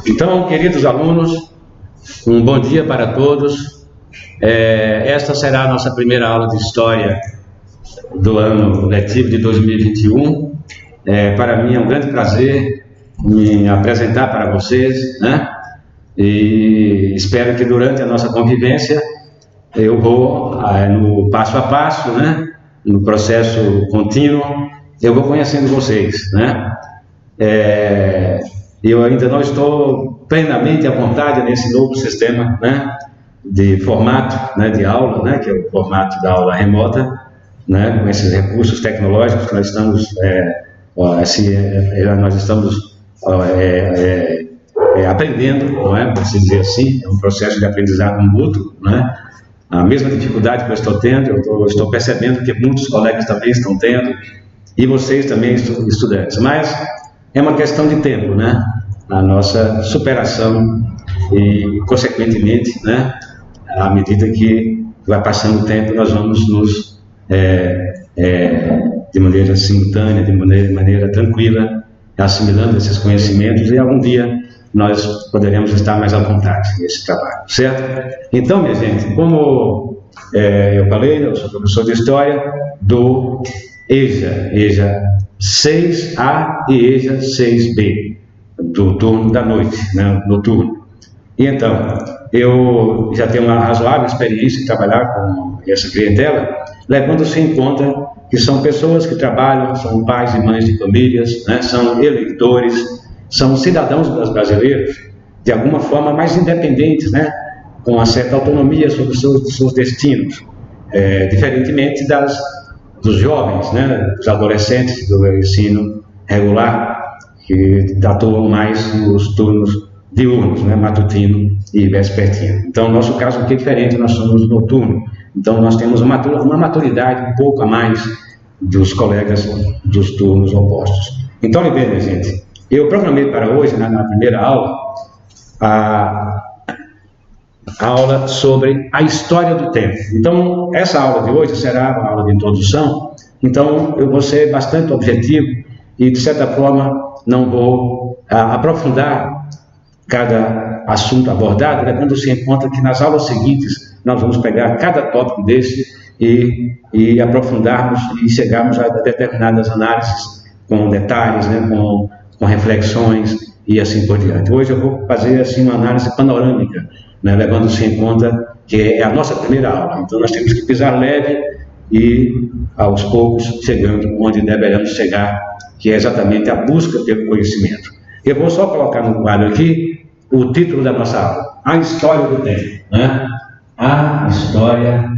Então, queridos alunos, um bom dia para todos. Esta será a nossa primeira aula de História do ano letivo de 2021. Para mim é um grande prazer me apresentar para vocês, né? E espero que durante a nossa convivência eu vou no passo a passo, né? No processo contínuo, eu vou conhecendo vocês, né? Eu ainda não estou plenamente à vontade nesse novo sistema, né, de formato, né, de aula, né, que é o formato da aula remota, né, com esses recursos tecnológicos que nós estamos, aprendendo, não é, por assim dizer assim, é um processo de aprendizado mútuo, né? A mesma dificuldade que eu estou tendo, eu estou percebendo que muitos colegas também estão tendo, e vocês também, estudantes, mas é uma questão de tempo, né? A nossa superação e, consequentemente, né, à medida que vai passando o tempo, nós vamos nos, de maneira simultânea, de maneira tranquila, assimilando esses conhecimentos, e algum dia nós poderemos estar mais à vontade nesse trabalho, certo? Então, minha gente, como eu falei, eu sou professor de História do EJA 6A e EJA 6B, do turno da noite, né, noturno. E então, eu já tenho uma razoável experiência em trabalhar com essa clientela, levando-se em conta que são pessoas que trabalham, são pais e mães de famílias, né, são eleitores, são cidadãos brasileiros, de alguma forma mais independentes, né, com uma certa autonomia sobre os seus destinos, diferentemente dos jovens, né, dos adolescentes do ensino regular, que atuam mais nos turnos diurnos, né, matutino e vespertino. Então, no nosso caso aqui é diferente, nós somos noturno, então nós temos uma maturidade um pouco a mais dos colegas dos turnos opostos. Então, bem, minha gente, eu programei para hoje, na primeira aula, a aula sobre a história do tempo. Então, essa aula de hoje será uma aula de introdução, então eu vou ser bastante objetivo e, de certa forma, não vou aprofundar cada assunto abordado, levando-se em conta que nas aulas seguintes nós vamos pegar cada tópico desse e aprofundarmos e chegarmos a determinadas análises com detalhes, né, com reflexões e assim por diante. Hoje eu vou fazer assim uma análise panorâmica, né, levando-se em conta que é a nossa primeira aula, então nós temos que pisar leve e aos poucos chegando onde deveremos chegar, que é exatamente a busca pelo conhecimento. Eu vou só colocar no quadro aqui o título da nossa aula, A História do Tempo, né? A História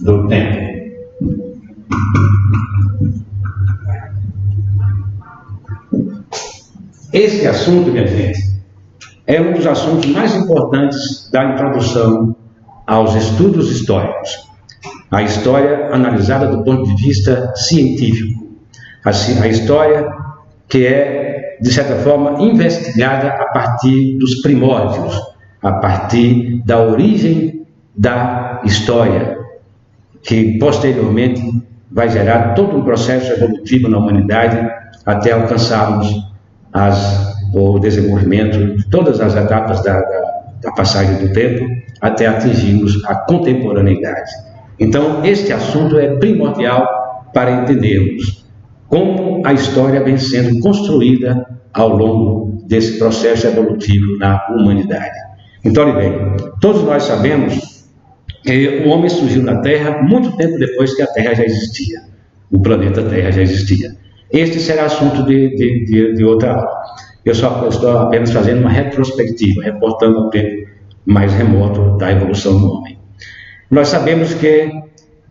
do Tempo. Esse assunto, minha gente, é um dos assuntos mais importantes da introdução aos estudos históricos. A história analisada do ponto de vista científico. A história que é, de certa forma, investigada a partir dos primórdios, a partir da origem da história, que posteriormente vai gerar todo um processo evolutivo na humanidade até alcançarmos o desenvolvimento de todas as etapas da passagem do tempo até atingirmos a contemporaneidade. Então, este assunto é primordial para entendermos como a história vem sendo construída ao longo desse processo evolutivo na humanidade. Então, olha bem, todos nós sabemos que o homem surgiu na Terra muito tempo depois que a Terra já existia, o planeta Terra já existia. Este será assunto de outra aula. Eu só estou apenas fazendo uma retrospectiva, reportando ao tempo mais remoto da evolução do homem. Nós sabemos que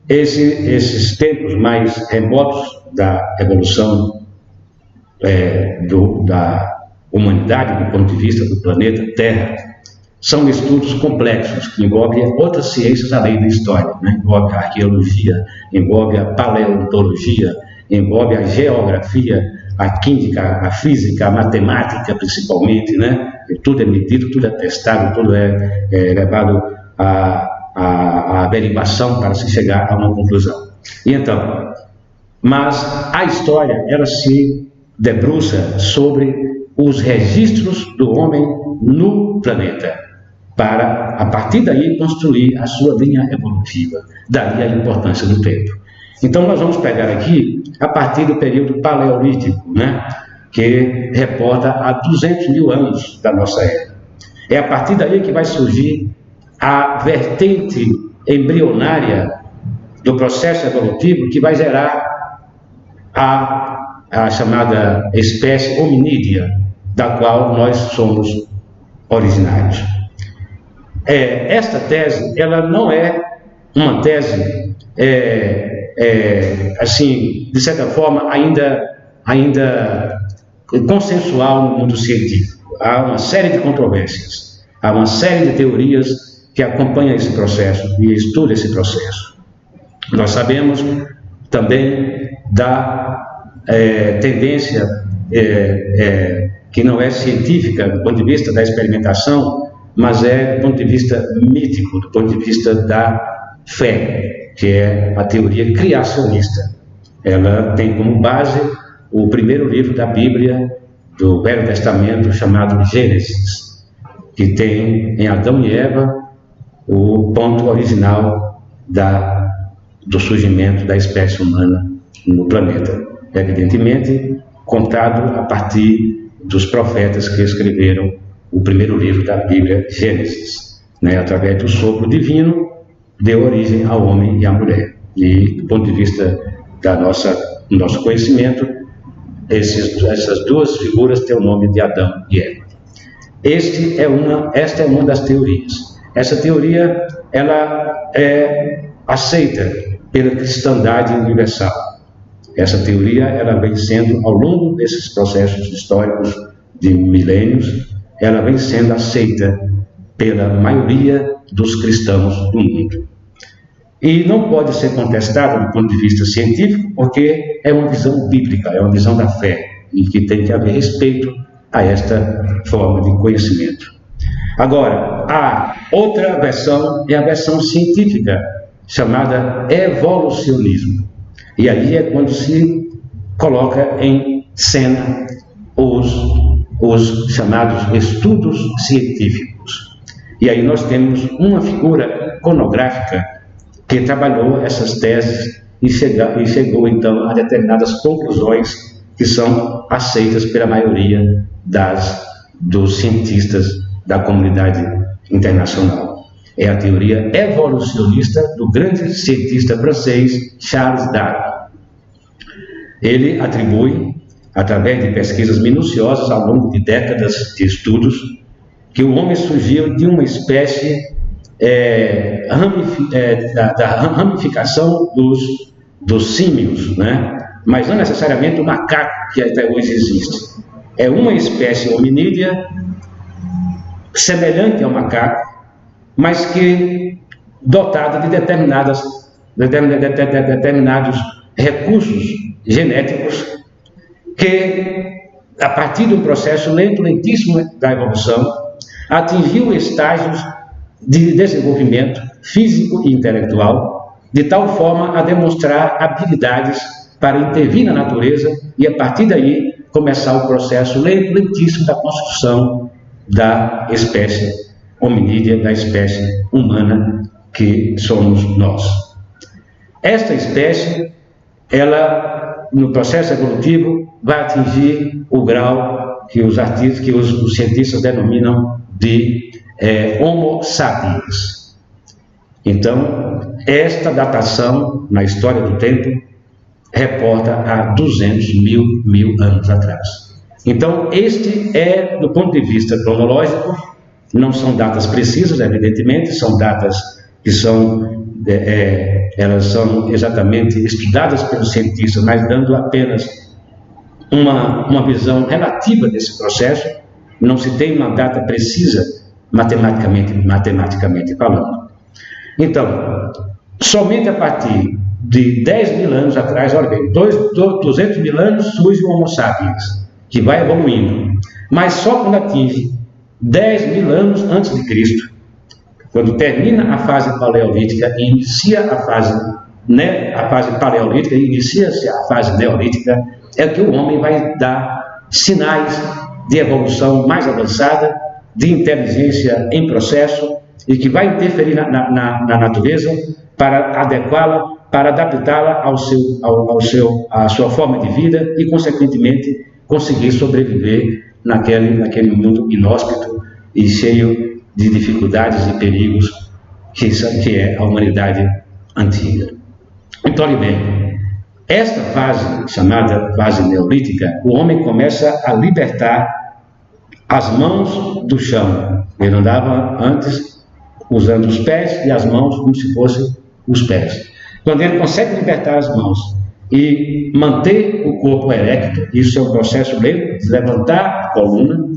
esses tempos mais remotos da evolução da humanidade, do ponto de vista do planeta Terra, são estudos complexos que envolvem outras ciências além da história, né? Envolve a arqueologia, envolve a paleontologia, envolve a geografia, a química, a física, a matemática principalmente, né? Tudo é medido, tudo é testado, tudo é levado a averiguação para se chegar a uma conclusão. E então, mas a história, ela se debruça sobre os registros do homem no planeta, para, a partir daí, construir a sua linha evolutiva. Daí a importância do tempo. Então, nós vamos pegar aqui, a partir do período paleolítico, né, que reporta a 200 mil anos da nossa era. É a partir daí que vai surgir a vertente embrionária do processo evolutivo que vai gerar a chamada espécie hominídea, da qual nós somos originários. Esta tese, ela não é uma tese, assim, de certa forma, ainda consensual no mundo científico. Há uma série de controvérsias, há uma série de teorias que acompanham esse processo e estudam esse processo. Nós sabemos também da tendência que não é científica do ponto de vista da experimentação, mas é do ponto de vista mítico, do ponto de vista da fé, que é a teoria criacionista. Ela tem como base o primeiro livro da Bíblia, do Velho Testamento, chamado Gênesis, que tem em Adão e Eva o ponto original do surgimento da espécie humana no planeta. Evidentemente, contado a partir dos profetas que escreveram o primeiro livro da Bíblia, Gênesis, né? Através do sopro divino, deu origem ao homem e à mulher. E, do ponto de vista do nosso conhecimento, essas duas figuras têm o nome de Adão e Eva. Esta é uma das teorias. Essa teoria, ela é aceita pela cristandade universal. Essa teoria, ela vem sendo, ao longo desses processos históricos de milênios, ela vem sendo aceita pela maioria dos cristãos do mundo. E não pode ser contestada do ponto de vista científico, porque é uma visão bíblica, é uma visão da fé, e que tem que haver respeito a esta forma de conhecimento. Agora, a outra versão é a versão científica, chamada evolucionismo. E aí é quando se coloca em cena os chamados estudos científicos. E aí nós temos uma figura iconográfica que trabalhou essas teses e chegou então a determinadas conclusões que são aceitas pela maioria dos cientistas da comunidade internacional. É a teoria evolucionista do grande cientista francês Charles Darwin. Ele atribui, através de pesquisas minuciosas ao longo de décadas de estudos, que o homem surgiu de uma espécie da ramificação dos símios, né? Mas não necessariamente o macaco que até hoje existe. É uma espécie hominídea semelhante ao macaco, mas que dotada de determinados recursos genéticos que, a partir de um processo lentíssimo da evolução, atingiu estágios de desenvolvimento físico e intelectual, de tal forma a demonstrar habilidades para intervir na natureza e, a partir daí, começar o processo lentíssimo da construção da espécie hominídea, da espécie humana que somos nós. Esta espécie, ela, no processo evolutivo, vai atingir o grau que os cientistas denominam de Homo sapiens. Então, esta datação na história do tempo reporta a 200 mil anos atrás. Então, este é, do ponto de vista cronológico, não são datas precisas, evidentemente, são datas que elas são exatamente estudadas pelos cientistas, mas dando apenas uma visão relativa desse processo. Não se tem uma data precisa matematicamente falando. Então, somente a partir de 10 mil anos atrás, olha bem, 200 mil anos surge o Homo sapiens, que vai evoluindo, mas só quando atinge 10 mil anos antes de Cristo, quando termina a fase paleolítica e inicia a fase né, a fase paleolítica, inicia-se a fase neolítica, é que o homem vai dar sinais de evolução mais avançada, de inteligência em processo, e que vai interferir na natureza para adequá-la, para adaptá-la à sua forma de vida e, consequentemente, conseguir sobreviver naquele mundo inóspito e cheio de dificuldades e perigos que é a humanidade antiga. Então, olhe bem, esta fase, chamada fase neolítica, o homem começa a libertar as mãos do chão. Ele andava antes usando os pés e as mãos como se fossem os pés. Quando ele consegue libertar as mãos e manter o corpo erecto, isso é um processo lento, de levantar a coluna,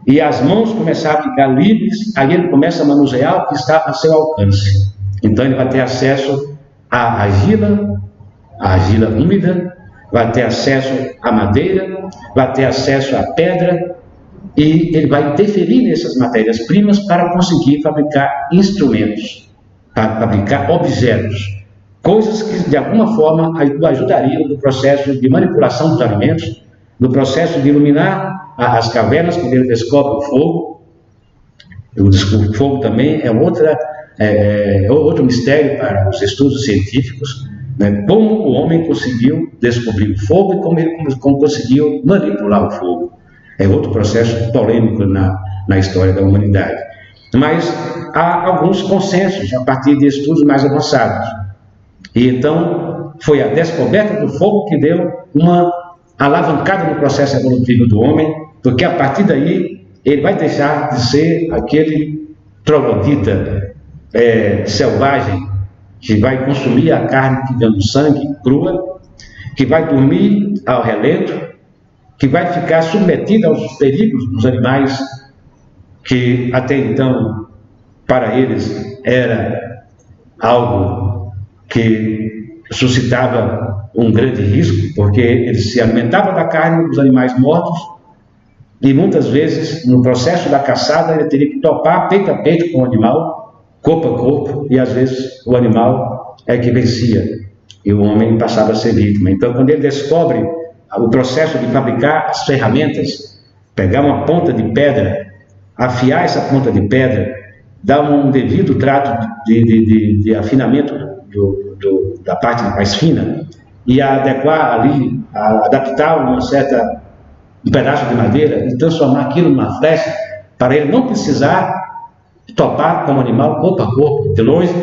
e as mãos começar a ficar livres, aí ele começa a manusear o que está a seu alcance. Então ele vai ter acesso à argila úmida, vai ter acesso à madeira, vai ter acesso à pedra, e ele vai interferir nessas matérias-primas para conseguir fabricar instrumentos, para fabricar objetos, coisas que de alguma forma o ajudariam no processo de manipulação dos alimentos, no processo de iluminar as cavernas, quando ele descobre o fogo. O fogo também é outro mistério para os estudos científicos, né? Como o homem conseguiu descobrir o fogo e como ele conseguiu manipular o fogo. É outro processo polêmico na história da humanidade. Mas há alguns consensos a partir de estudos mais avançados. E então foi a descoberta do fogo que deu uma alavancada no processo evolutivo do homem, porque a partir daí ele vai deixar de ser aquele troglodita selvagem que vai consumir a carne que vem do sangue crua, que vai dormir ao relento, que vai ficar submetido aos perigos dos animais que até então para eles era algo que suscitava um grande risco, porque eles se alimentavam da carne dos animais mortos e muitas vezes no processo da caçada ele teria que topar peito a peito com o animal, corpo a corpo, e às vezes o animal é que vencia e o homem passava a ser vítima. Então, quando ele descobre o processo de fabricar as ferramentas, pegar uma ponta de pedra, afiar essa ponta de pedra, dar um devido trato de afinamento da parte mais fina e adequar ali, adaptar um pedaço de madeira e transformar aquilo numa flecha para ele não precisar topar como animal corpo a corpo. De longe,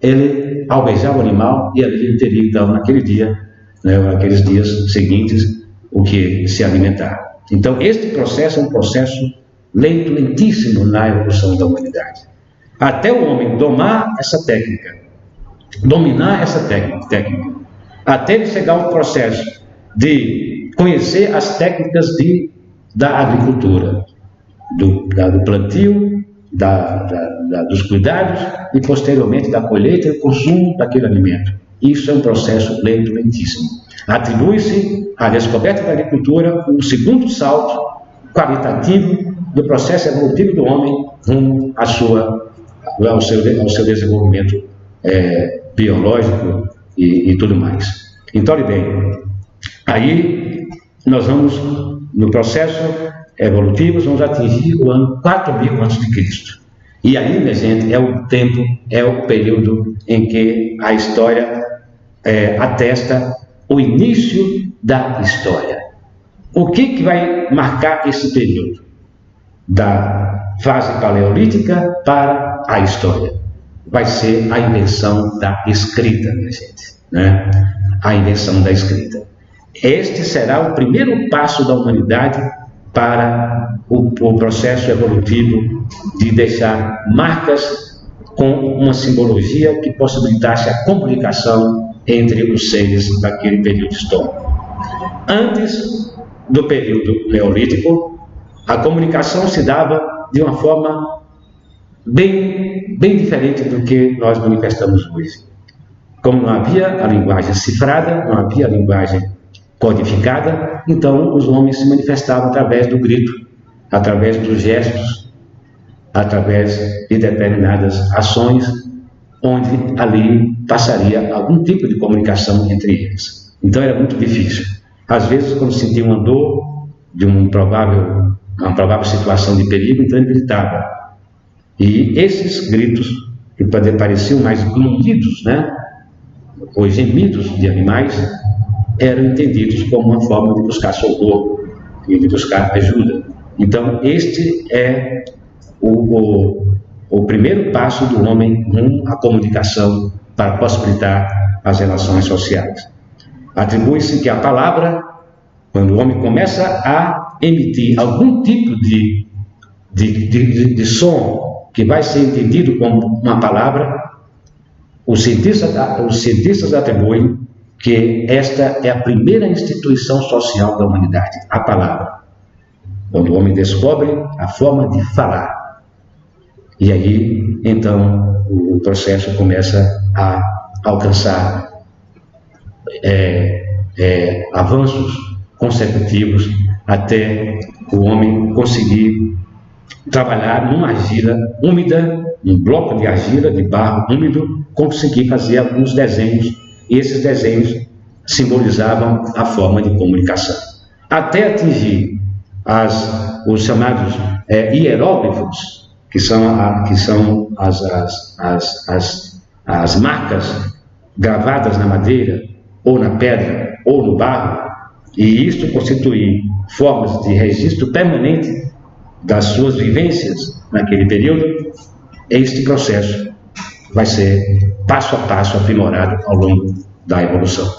ele alvejava o animal e ali ele teria então naquele dia, naqueles dias seguintes, o que se alimentar. Então, este processo é um processo lento, lentíssimo na evolução da humanidade. Até o homem dominar essa técnica, até ele chegar ao processo de conhecer as técnicas da agricultura, do plantio, dos cuidados e posteriormente da colheita e consumo daquele alimento. Isso é um processo lento, lentíssimo. Atribui-se à descoberta da agricultura um segundo salto qualitativo do processo evolutivo do homem rumo ao seu desenvolvimento biológico e tudo mais. Então, olha bem, aí nós vamos, no processo evolutivo, vamos atingir o ano 4000 a.C. E aí, minha gente, é o período em que a história atesta o início da história. O que vai marcar esse período? Da fase paleolítica para a história. Vai ser a invenção da escrita, minha gente, né? A invenção da escrita. Este será o primeiro passo da humanidade para o processo evolutivo de deixar marcas com uma simbologia que possibilitasse a comunicação entre os seres daquele período histórico. Antes do período neolítico, a comunicação se dava de uma forma bem diferente do que nós manifestamos hoje. Como não havia a linguagem cifrada, não havia a linguagem codificada, então os homens se manifestavam através do grito, através dos gestos, através de determinadas ações, onde ali passaria algum tipo de comunicação entre eles. Então era muito difícil. Às vezes, quando sentia uma dor de uma provável situação de perigo, então ele gritava. E esses gritos, que pareciam mais grunhidos, né, ou gemidos de animais, eram entendidos como uma forma de buscar socorro e de buscar ajuda. Então, este é o primeiro passo do homem rumo à comunicação para possibilitar as relações sociais. Atribui-se que a palavra, quando o homem começa a emitir algum tipo de som que vai ser entendido como uma palavra, os cientistas atribuem que esta é a primeira instituição social da humanidade, a palavra. Quando o homem descobre a forma de falar. E aí, então, o processo começa a alcançar avanços consecutivos até o homem conseguir trabalhar numa argila úmida, um bloco de argila, de barro úmido, conseguir fazer alguns desenhos, e esses desenhos simbolizavam a forma de comunicação. Até atingir os chamados hieróglifos, que são as marcas gravadas na madeira, ou na pedra, ou no barro, e isto constituir formas de registro permanente das suas vivências naquele período. Este processo vai ser passo a passo aprimorado ao longo da evolução.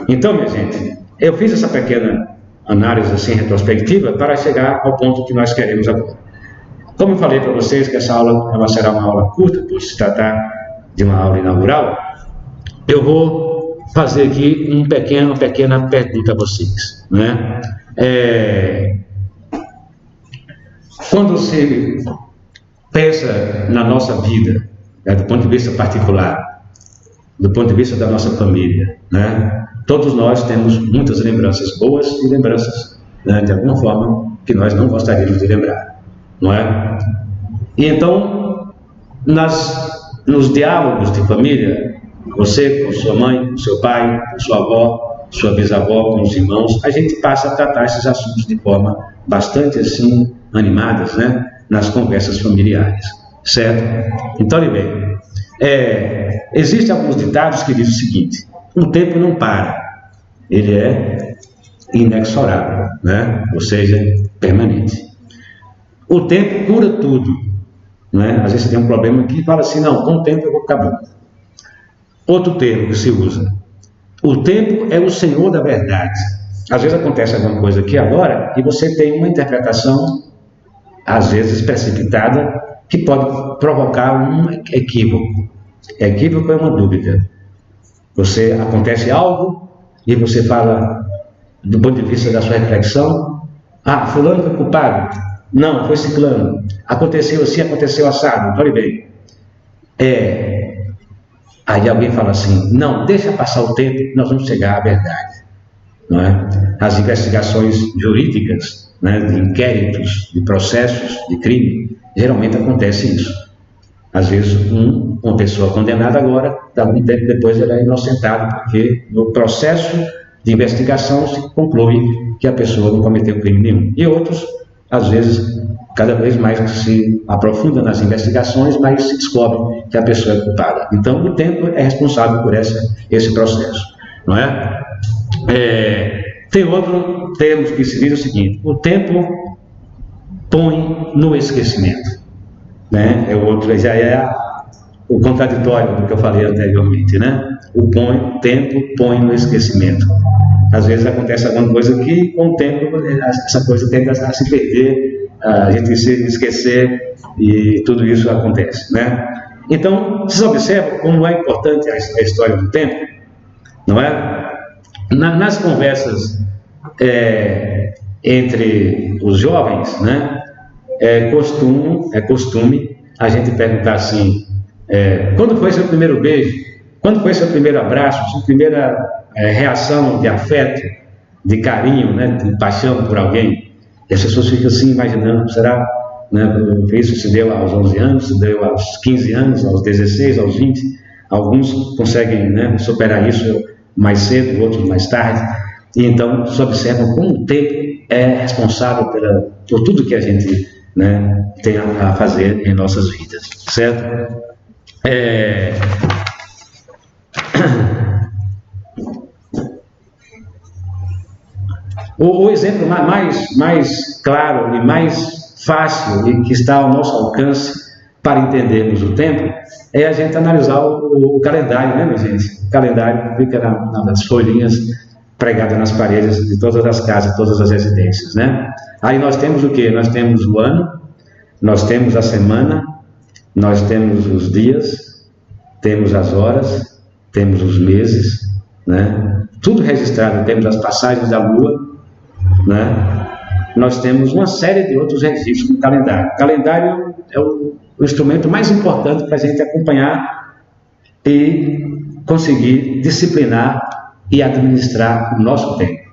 Então, minha gente, eu fiz essa pequena análise assim retrospectiva para chegar ao ponto que nós queremos agora. Como eu falei para vocês que essa aula será uma aula curta, por se tratar de uma aula inaugural, eu vou fazer aqui uma pequena pergunta a vocês, né? Quando se pensa na nossa vida, né, do ponto de vista particular, do ponto de vista da nossa família, né, todos nós temos muitas lembranças boas e lembranças, né, de alguma forma que nós não gostaríamos de lembrar, não é? E então, nos diálogos de família, você com sua mãe, com seu pai, com sua avó, sua bisavó, com os irmãos, a gente passa a tratar esses assuntos de forma bastante assim animadas, né, nas conversas familiares, certo? Então, olha bem, existem alguns ditados que dizem o seguinte: o tempo não para, ele é inexorável, né? Ou seja, permanente. O tempo cura tudo, né? Às vezes você tem um problema aqui e fala assim: não, com o tempo eu vou ficar bom. Outro termo que se usa: o tempo é o senhor da verdade. Às vezes acontece alguma coisa aqui agora e você tem uma interpretação, às vezes precipitada, que pode provocar um equívoco. Equívoco é uma dúvida. Acontece algo e você fala, do ponto de vista da sua reflexão: ah, fulano foi culpado. Não, foi ciclano. Aconteceu assim, aconteceu assado. Então, olha bem. Aí alguém fala assim: não, deixa passar o tempo, nós vamos chegar à verdade. Não é? As investigações jurídicas, né, de inquéritos, de processos, de crime, geralmente acontece isso. Às vezes, uma pessoa condenada agora, algum tempo depois ela é inocentada, porque no processo de investigação se conclui que a pessoa não cometeu crime nenhum. E outros, às vezes, cada vez mais se aprofunda nas investigações, mas se descobre que a pessoa é culpada. Então, o tempo é responsável por esse processo, não é? Tem outro termo que se diz o seguinte: o tempo põe no esquecimento, né? Já é o contraditório do que eu falei anteriormente, né? O tempo põe no esquecimento. Às vezes acontece alguma coisa que, com o tempo, essa coisa tende a se perder, a gente se esquecer, e tudo isso acontece, né? Então, vocês observam como é importante a história do tempo, não é? Nas conversas entre os jovens, né, é costume a gente perguntar assim: quando foi seu primeiro beijo? Quando foi seu primeiro abraço? Sua primeira reação de afeto, de carinho, né, de paixão por alguém? E as pessoas ficam assim imaginando: será, né, isso se deu aos 11 anos, se deu aos 15 anos, aos 16, aos 20? Alguns conseguem, né, superar isso mais cedo, outros mais tarde. E então se observa como o tempo é responsável por tudo que a gente, né, tem a fazer em nossas vidas, certo? O exemplo mais claro e mais fácil e que está ao nosso alcance para entendermos o tempo é a gente analisar o calendário, né, minha gente? O calendário fica nas folhinhas pregadas nas paredes de todas as casas, todas as residências, né? Aí nós temos o quê? Nós temos o ano, nós temos a semana, nós temos os dias, temos as horas, temos os meses, né? Tudo registrado, temos as passagens da lua, né? Nós temos uma série de outros registros no calendário. O calendário é o instrumento mais importante para a gente acompanhar e conseguir disciplinar e administrar o nosso tempo.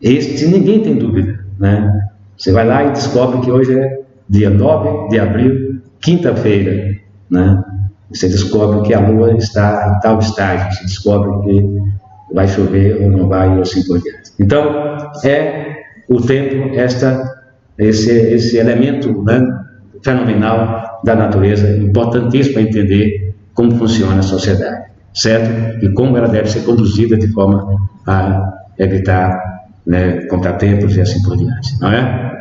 Este ninguém tem dúvida, né? Você vai lá e descobre que hoje é dia 9 de abril, quinta-feira, né? Você descobre que a lua está em tal estágio, você descobre que vai chover ou não vai, e assim por diante. Então, o tempo, esse elemento, né, fenomenal da natureza, importantíssimo para entender como funciona a sociedade, certo? E como ela deve ser conduzida de forma a evitar, né, contratempos e assim por diante, não é?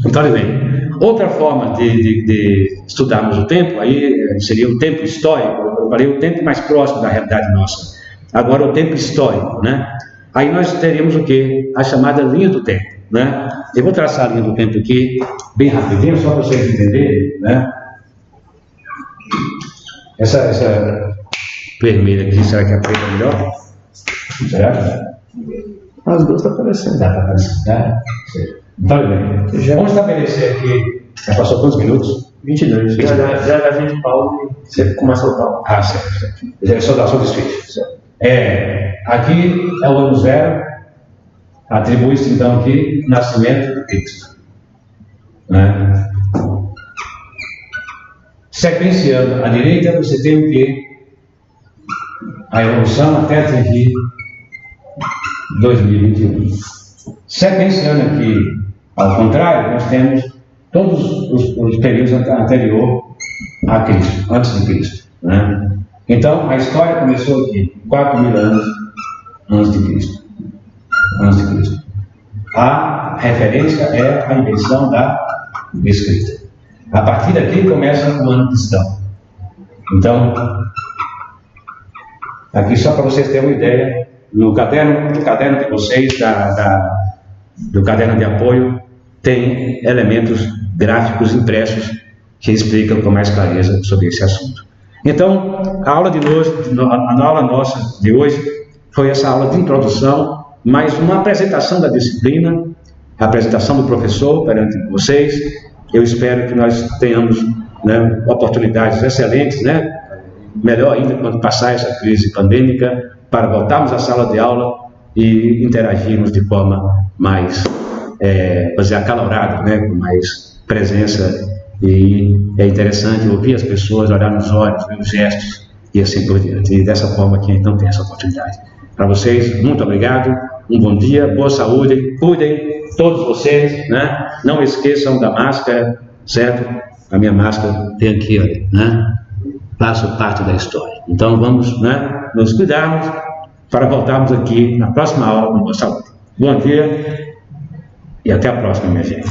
Então, olha bem, outra forma de estudarmos o tempo, aí seria o tempo histórico. Eu falei o tempo mais próximo da realidade nossa. Agora, o tempo histórico, né? Aí nós teríamos o quê? A chamada linha do tempo, né? Eu vou traçar a linha do tempo aqui, bem rapidinho, só para vocês entenderem, né? Essa vermelha aqui, será que a preta é melhor? Será? As duas estão aparecendo. Dá para aparecer, tá? Então, bem, vamos estabelecer aqui, já passou quantos minutos? 22. Já a gente pausa e você começa o pau. Ah, certo. Já só dá só desfecho. Aqui é o ano zero, atribui-se então aqui o nascimento de Cristo, né? Sequenciando à direita, você tem o quê? A evolução até atingir 2021. Sequenciando aqui ao contrário, nós temos todos os períodos anteriores a Cristo, antes de Cristo, né? Então, a história começou aqui, 4.000 anos antes de Cristo. A referência é a invenção da escrita. A partir daqui começa o ano cristão. Então, aqui só para vocês terem uma ideia, no caderno de vocês, do caderno de apoio, tem elementos gráficos impressos que explicam com mais clareza sobre esse assunto. Então, a aula nossa de hoje foi essa aula de introdução, mais uma apresentação da disciplina, a apresentação do professor perante vocês. Eu espero que nós tenhamos, né, oportunidades excelentes, né, melhor ainda quando passar essa crise pandêmica, para voltarmos à sala de aula e interagirmos de forma mais acalorada, né, com mais presença. E é interessante ouvir as pessoas, olhar nos olhos, ver os gestos e assim por diante. E dessa forma que então tem essa oportunidade. Para vocês, muito obrigado, um bom dia, boa saúde, cuidem todos vocês, né? Não esqueçam da máscara, certo? A minha máscara tem aqui, olha, né? Faço parte da história. Então vamos, né, nos cuidarmos para voltarmos aqui na próxima aula com boa saúde. Bom dia e até a próxima, minha gente.